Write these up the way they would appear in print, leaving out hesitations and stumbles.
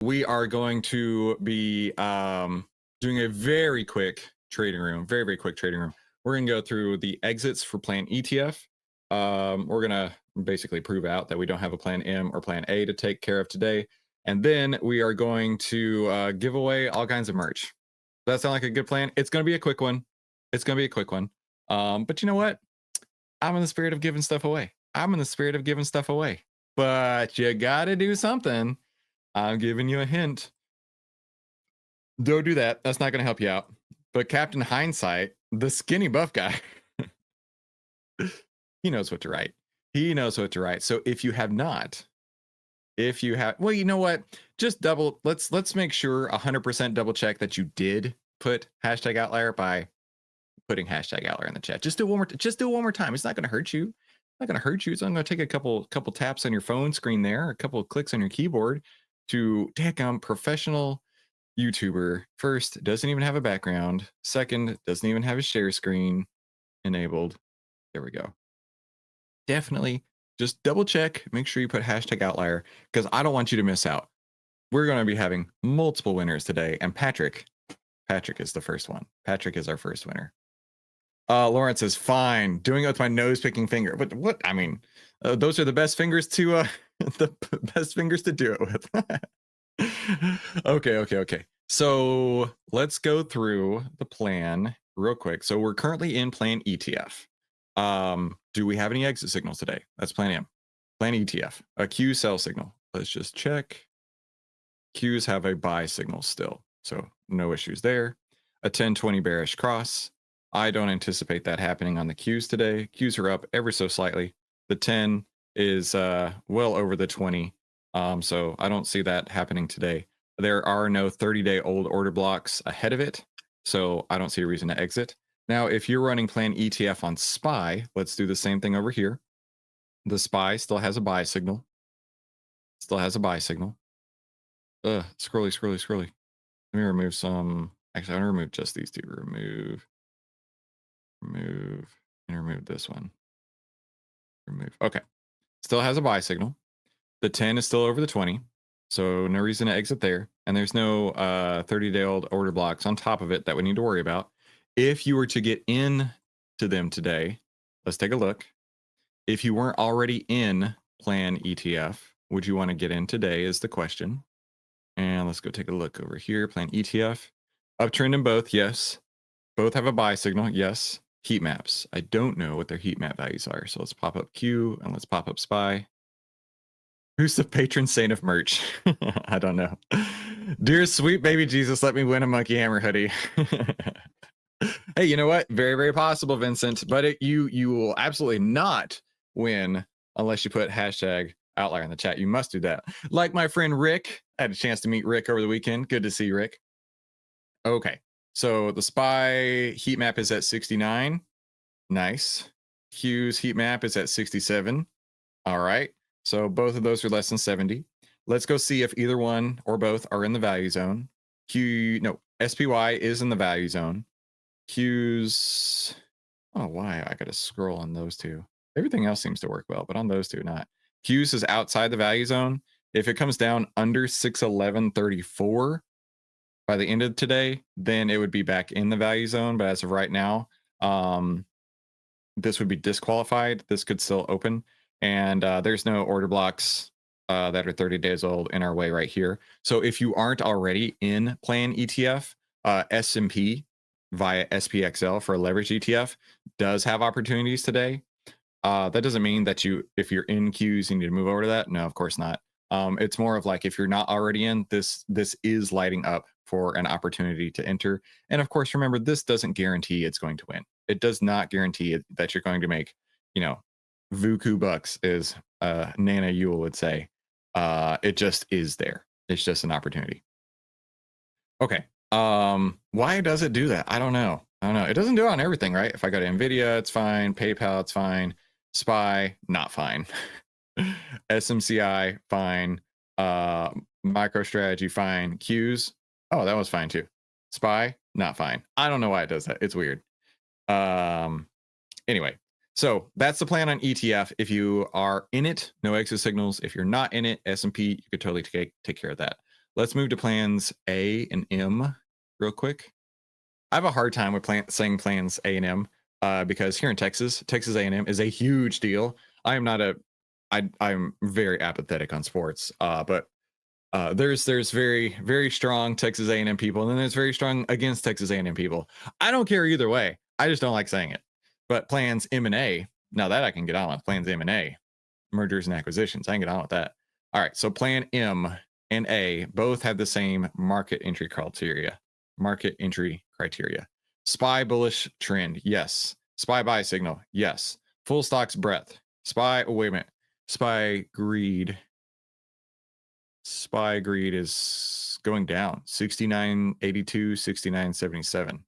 we are going to be doing a very quick trading room, very quick trading room. We're going to go through the exits for plan ETF. We're going to basically prove out that we don't have a plan M or plan A to take care of today. And then we are going to give away all kinds of merch. Does that sound like a good plan? It's going to be a quick one. It's going to be a quick one. But you know what? I'm in the spirit of giving stuff away. But you got to do something. I'm giving you a hint. Don't do that. That's not going to help you out. But Captain Hindsight, the skinny buff guy, he knows what to write. So if you have, well, you know what? Just let's make sure 100% double check that you did put hashtag outlier by putting hashtag outlier in the chat. Just do it one more time. It's not going to hurt you. It's only going to take a couple taps on your phone screen there, a couple of clicks on your keyboard to professional YouTuber. First, doesn't even have a background. Second, doesn't even have a share screen enabled. There we go. Definitely just double check, make sure you put hashtag outlier, because I don't want you to miss out. We're going to be having multiple winners today, and Patrick is the first one. Patrick is our first winner. Lawrence is fine doing it with my nose picking finger. But what? I mean, those are the best fingers to do it with. Okay. So let's go through the plan real quick. So we're currently in plan ETF. Do we have any exit signals today? That's plan M. Plan ETF, a Q sell signal. Let's just check. Qs have a buy signal still, so no issues there. A 10-20 bearish cross. I don't anticipate that happening on the Qs today. Qs are up ever so slightly. The 10 is well over the 20, so I don't see that happening today. There are no 30-day old order blocks ahead of it, so I don't see a reason to exit. Now, if you're running plan ETF on SPY, let's do the same thing over here. The SPY still has a buy signal. Scrolly. Let me remove some. Actually, I'm going to remove just these two. Remove, and remove this one. Remove. Okay. Still has a buy signal. The 10 is still over the 20, so no reason to exit there. And there's no 30-day old order blocks on top of it that we need to worry about. If you were to get in to them today, let's take a look. If you weren't already in plan ETF, would you want to get in today is the question. And let's go take a look over here. Plan ETF. Uptrend in both, yes. Both have a buy signal, yes. Heat maps. I don't know what their heat map values are. So let's pop up Q and let's pop up SPY. Who's the patron saint of merch? I don't know. Dear sweet baby Jesus, let me win a Monkey Hammer hoodie. Hey, you know what? Very, very possible, Vincent. But you will absolutely not win unless you put hashtag outlier in the chat. You must do that. Like my friend Rick. I had a chance to meet Rick over the weekend. Good to see you, Rick. Okay. So the SPY heat map is at 69. Nice. Q's heat map is at 67. All right. So both of those are less than 70. Let's go see if either one or both are in the value zone. SPY is in the value zone. Q's, I don't know why I got to scroll on those two. Everything else seems to work well, but on those two, not. Q's is outside the value zone. If it comes down under 611.34 by the end of today, then it would be back in the value zone. But as of right now, this would be disqualified. This could still open. And there's no order blocks that are 30 days old in our way right here. So if you aren't already in plan ETF, S&P via SPXL for a leverage ETF does have opportunities today. That doesn't mean that if you're in Qs, you need to move over to that. No, of course not. It's more of like if you're not already in, this is lighting up for an opportunity to enter. And of course, remember, this doesn't guarantee it's going to win. It does not guarantee that you're going to make, Vuku bucks, is Nana Yule would say. It just is there. It's just an opportunity. Okay. Why does it do that? I don't know. It doesn't do it on everything, right? If I go to Nvidia, it's fine. PayPal, it's fine. SPY, not fine. SMCI, fine. MicroStrategy, fine. Qs, oh, that was fine too. SPY, not fine. I don't know why it does that. It's weird. Anyway, so that's the plan on ETF. If you are in it, no exit signals. If you're not in it, S&P, you could totally take care of that. Let's move to plans A and M real quick. I have a hard time with saying plans A and M because here in Texas, Texas A&M is a huge deal. I am not a, I'm very apathetic on sports, but there's very strong Texas A&M people, and then there's very strong against Texas A&M people. I don't care either way. I just don't like saying it. But plans M&A, now that I can get on with plans M&A, mergers and acquisitions, I can get on with that. All right, so plan M and A both have the same market entry criteria. Market entry criteria. SPY bullish trend, yes. SPY buy signal, yes. Full stocks breadth. SPY, oh, wait a minute. SPY greed. SPY greed is going down. 69.82, 69.77.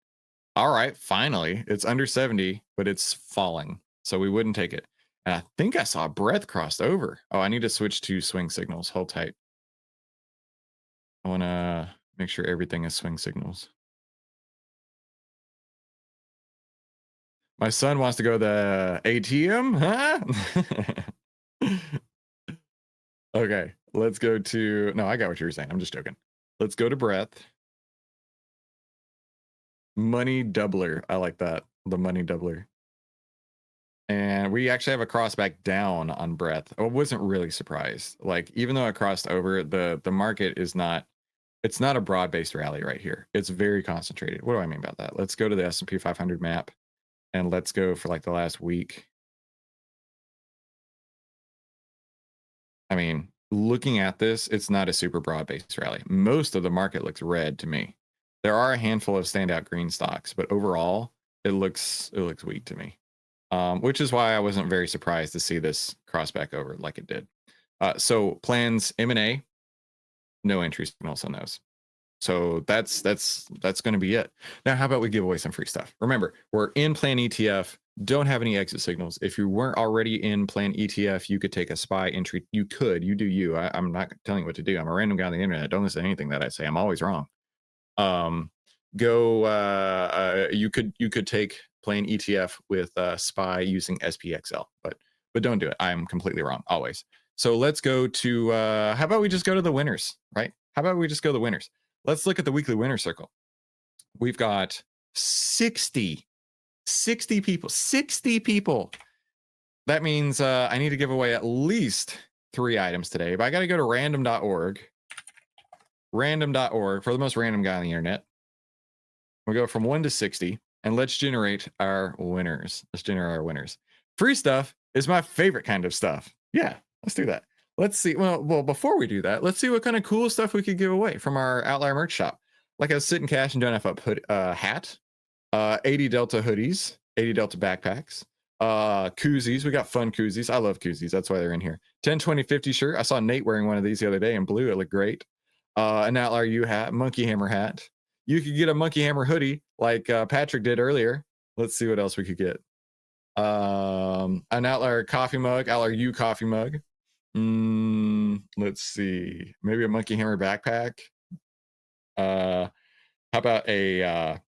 All right, finally, it's under 70, but it's falling. So we wouldn't take it. And I think I saw breadth crossed over. Oh, I need to switch to swing signals. Hold tight. I want to make sure everything is swing signals. My son wants to go to the ATM, huh? Okay, let's go to, no, I got what you were saying. I'm just joking. Let's go to breadth. Money doubler. I like that. The money doubler. And we actually have a cross back down on breadth. I wasn't really surprised. Like, even though I crossed over, the market is not, it's not a broad-based rally right here. It's very concentrated. What do I mean about that? Let's go to the S&P 500 map and let's go for like the last week. I mean, looking at this, it's not a super broad-based rally. Most of the market looks red to me. There are a handful of standout green stocks, but overall, it looks weak to me. Which is why I wasn't very surprised to see this cross back over like it did. So plans M&A, no entry signals on those. So that's going to be it. Now, how about we give away some free stuff? Remember, we're in plan ETF, don't have any exit signals. If you weren't already in plan ETF, you could take a SPY entry. You could, you do you. I'm not telling you what to do. I'm a random guy on the internet. Don't listen to anything that I say. I'm always wrong. You could take plain ETF with SPY using SPXL, but don't do it. I'm completely wrong always. So let's go to how about we just go to the winners, right? How about we just go to the winners? Let's look at the weekly winner circle. We've got 60 people. That means I need to give away at least 3 items today, but I got to go to random.org for the most random guy on the internet. We'll go from 1 to 60 and let's generate our winners. Free stuff is my favorite kind of stuff. Yeah, let's do that. Let's see. Well, before we do that, let's see what kind of cool stuff we could give away from our OVTLYR merch shop. Like a sit and cash and don't have a hat, 80 Delta hoodies, 80 Delta backpacks, koozies. We got fun koozies. I love koozies. That's why they're in here. 10, 20, 50 shirt. I saw Nate wearing one of these the other day in blue. It looked great. An OVTLYR U hat, Monkey Hammer hat. You could get a Monkey Hammer hoodie like Patrick did earlier. Let's see what else we could get. An OVTLYR coffee mug, OVTLYR U coffee mug. Let's see. Maybe a Monkey Hammer backpack. How about a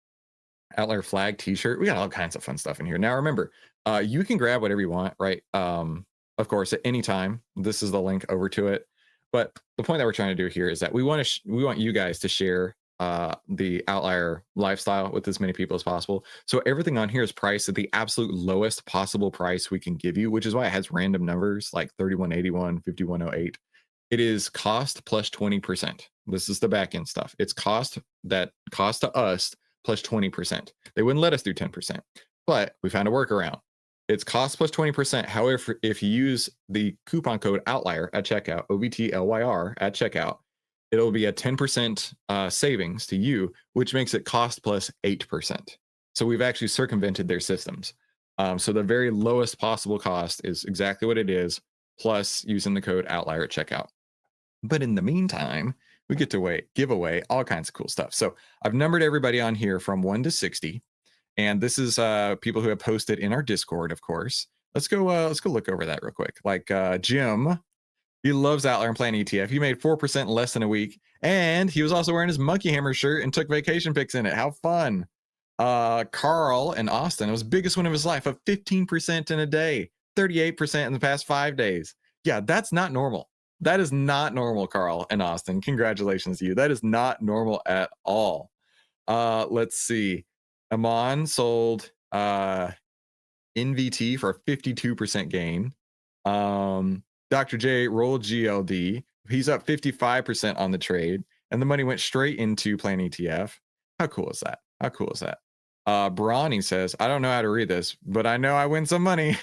OVTLYR flag t-shirt? We got all kinds of fun stuff in here. Now remember, you can grab whatever you want, right? Of course, at any time. This is the link over to it. But the point that we're trying to do here is that we want you guys to share the OVTLYR lifestyle with as many people as possible. So everything on here is priced at the absolute lowest possible price we can give you, which is why it has random numbers like 3181, 5108. It is cost plus 20%. This is the back end stuff. It's cost to us plus 20%. They wouldn't let us do 10%, but we found a workaround. It's cost plus 20%. However, if you use the coupon code OVTLYR at checkout, OVTLYR at checkout, it'll be a 10% savings to you, which makes it cost plus 8%. So we've actually circumvented their systems. So the very lowest possible cost is exactly what it is, plus using the code OVTLYR at checkout. But in the meantime, we get to give away all kinds of cool stuff. So I've numbered everybody on here from 1 to 60. And this is people who have posted in our Discord, of course. Let's go look over that real quick. Like Jim, he loves OVTLYR and playing ETF. He made 4% less than a week. And he was also wearing his Monkey Hammer shirt and took vacation pics in it. How fun. Carl and Austin, it was the biggest win of his life, of 15% in a day, 38% in the past 5 days. Yeah, that's not normal. That is not normal, Carl and Austin. Congratulations to you. That is not normal at all. Let's see. Amon sold NVT for a 52% gain. Dr. J rolled GLD. He's up 55% on the trade, and the money went straight into Plan ETF. How cool is that? How cool is that? Brawny says, I don't know how to read this, but I know I win some money.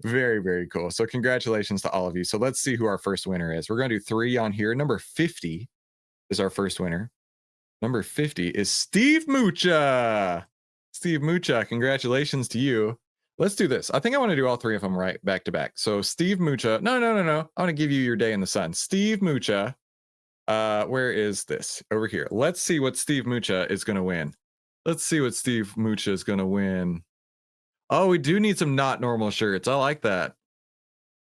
Very, very cool. So congratulations to all of you. So let's see who our first winner is. We're going to do 3 on here. Number 50 is our first winner. Number 50 is Steve Mucha. Steve Mucha, congratulations to you. Let's do this. I think I want to do all 3 of them right back to back. So Steve Mucha. No. I want to give you your day in the sun. Steve Mucha. Where is this? Over here. Let's see what Steve Mucha is going to win. Let's see what Steve Mucha is going to win. Oh, we do need some not normal shirts. I like that.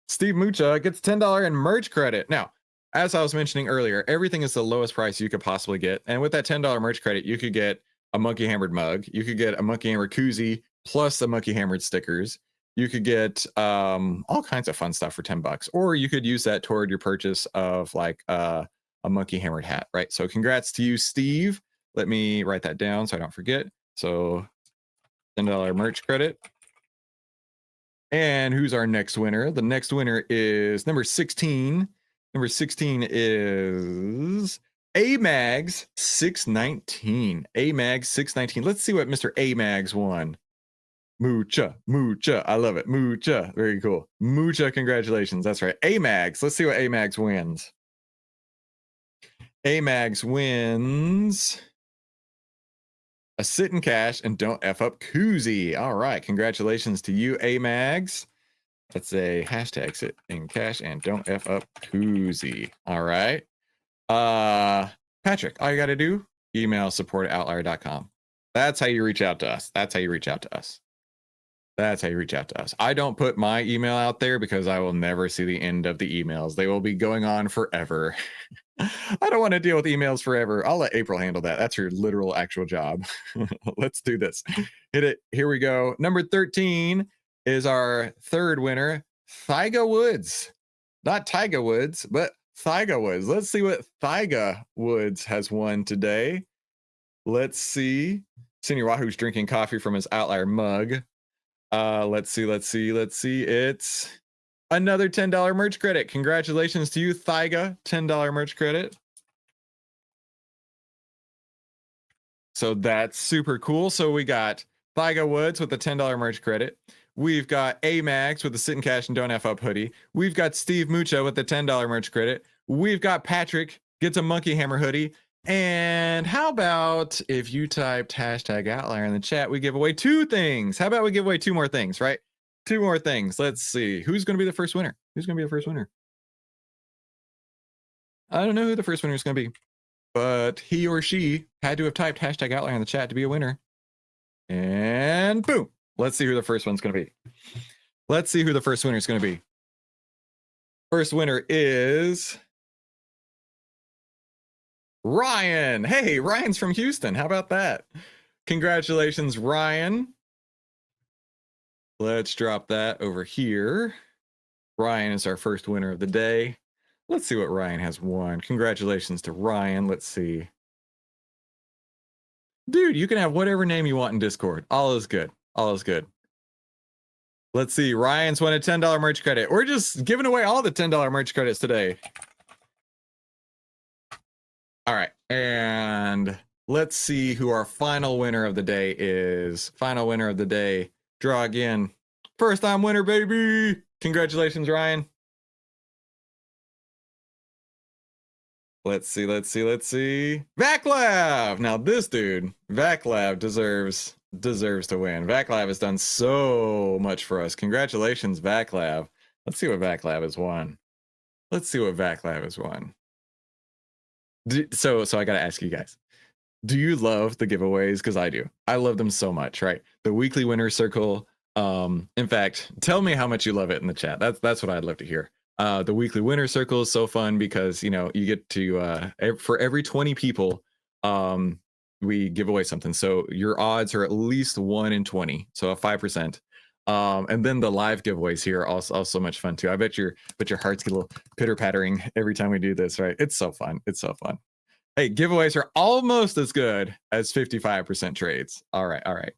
Steve Mucha gets $10 in merch credit. Now, as I was mentioning earlier, everything is the lowest price you could possibly get. And with that $10 merch credit, you could get a Monkey Hammered mug. You could get a Monkey Hammered koozie plus the Monkey Hammered stickers. You could get all kinds of fun stuff for $10. Or you could use that toward your purchase of like a Monkey Hammered hat, right? So congrats to you, Steve. Let me write that down so I don't forget. So $10 merch credit. And who's our next winner? The next winner is number 16. Number 16 is AMAGS 619. AMAGS 619. Let's see what Mr. AMAGS won. Mucha. I love it. Mucha. Very cool. Mucha, congratulations. That's right. AMAGS. Let's see what AMAGS wins. AMAGS wins a sit in cash and don't F up koozie. All right. Congratulations to you, AMAGS. That's a hashtag sit in cash and don't F up koozie. All right. Patrick, all you got to do, email support@outlier.com. That's how you reach out to us. That's how you reach out to us. That's how you reach out to us. I don't put my email out there because I will never see the end of the emails. They will be going on forever. I don't want to deal with emails forever. I'll let April handle that. That's her literal actual job. Let's do this. Hit it. Here we go. Number 13 is our third winner, Thyga Woods. Not Tyga Woods, but Thyga Woods. Let's see what Thyga Woods has won today. Let's see. Senior Wahoo's drinking coffee from his Outlier mug. Let's see. It's another $10 merch credit. Congratulations to you, Thyga. $10 merch credit. So that's super cool. So we got Thyga Woods with the $10 merch credit. We've got AMAGS with the sit in cash and don't F up hoodie. We've got Steve Mucha with the $10 merch credit. We've got Patrick gets a Monkey Hammer hoodie. And how about if you typed hashtag outlier in the chat, we give away 2 things. How about we give away 2 more things, right? 2 more things. Let's see. Who's going to be the first winner? Who's going to be the first winner? I don't know who the first winner is going to be, but he or she had to have typed hashtag outlier in the chat to be a winner. And boom. Let's see who the first one's going to be. Let's see who the first winner is going to be. First winner is Ryan. Hey, Ryan's from Houston. How about that? Congratulations, Ryan. Let's drop that over here. Ryan is our first winner of the day. Let's see what Ryan has won. Congratulations to Ryan. Let's see. Dude, you can have whatever name you want in Discord. All is good. All is good. Let's see. Ryan's won a $10 merch credit. We're just giving away all the $10 merch credits today. All right. And let's see who our final winner of the day is. Final winner of the day. Draw again. First time winner, baby. Congratulations, Ryan. Let's see. Vaclav. Now this dude, Vaclav deserves to win. Vaclav has done so much for us. Congratulations, Vaclav. Let's see what Vaclav has won. So I got to ask you guys, do you love the giveaways? Because I do. I love them so much, right? The weekly winner circle. In fact, tell me how much you love it in the chat. That's what I'd love to hear. The weekly winner circle is so fun because, you know, you get to, for every 20 people, we give away something. So your odds are at least 1 in 20. So a 5%. And then the live giveaways here are also so much fun too. I bet your hearts get a little pitter pattering every time we do this, right? It's so fun. It's so fun. Hey, giveaways are almost as good as 55% trades. All right, all right.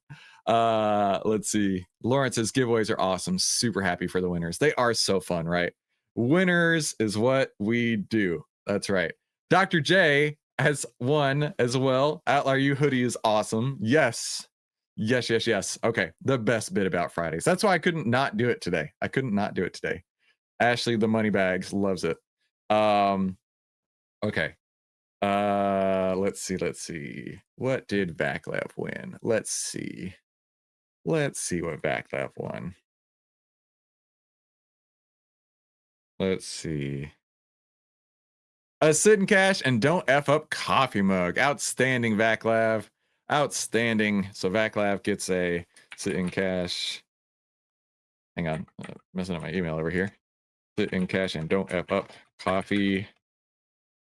Let's see. Lawrence says giveaways are awesome. Super happy for the winners. They are so fun, right? Winners is what we do. That's right. Dr. J has won as well. OVTLYR U hoodie is awesome. Yes. Yes, yes, yes. Okay. The best bit about Fridays. That's why I couldn't not do it today. I couldn't not do it today. Ashley, the money bags, loves it. Okay. Let's see. What did VacLab win? Let's see what VacLab won. Let's see. A sit in cash and don't F up coffee mug. Outstanding, VacLab. Outstanding. So VacLab gets a sit in cash. Hang on, messing up my email over here. Sit in cash and don't F up coffee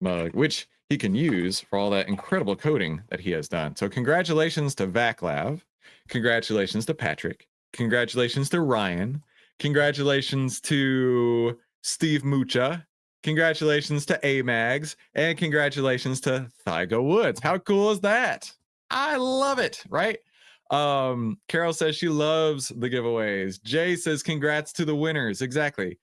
mug, which he can use for all that incredible coding that he has done. So congratulations to VacLab. Congratulations to Patrick. Congratulations to Ryan. Congratulations to Steve Mucha. Congratulations to AMAGs. And congratulations to Thygo Woods. How cool is that? I love it, right? Carol says she loves the giveaways. Jay says congrats to the winners. Exactly.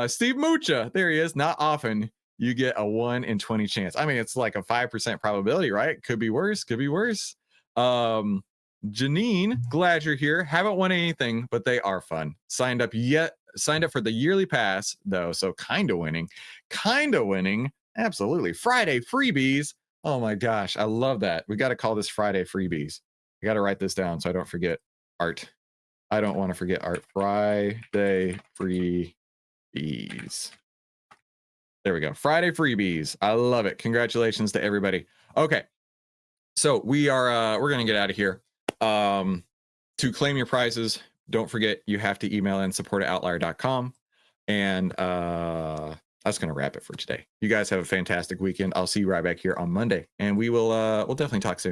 Steve Mucha, there he is. Not often you get a 1 in 20 chance. I mean, it's like a 5% probability, right? Could be worse, could be worse. Janine, glad you're here. Haven't won anything, but they are fun. Signed up for the yearly pass though, so kind of winning. Absolutely. Friday freebies. Oh my gosh, I love that. We got to call this Friday freebies. I got to write this down so I don't forget art. I don't want to forget art. Friday freebies. There we go. Friday freebies. I love it. Congratulations to everybody. Okay. So we're going to get out of here. To claim your prizes, don't forget you have to email in support@outlier.com. And that's going to wrap it for today. You guys have a fantastic weekend. I'll see you right back here on Monday, and we'll definitely talk soon.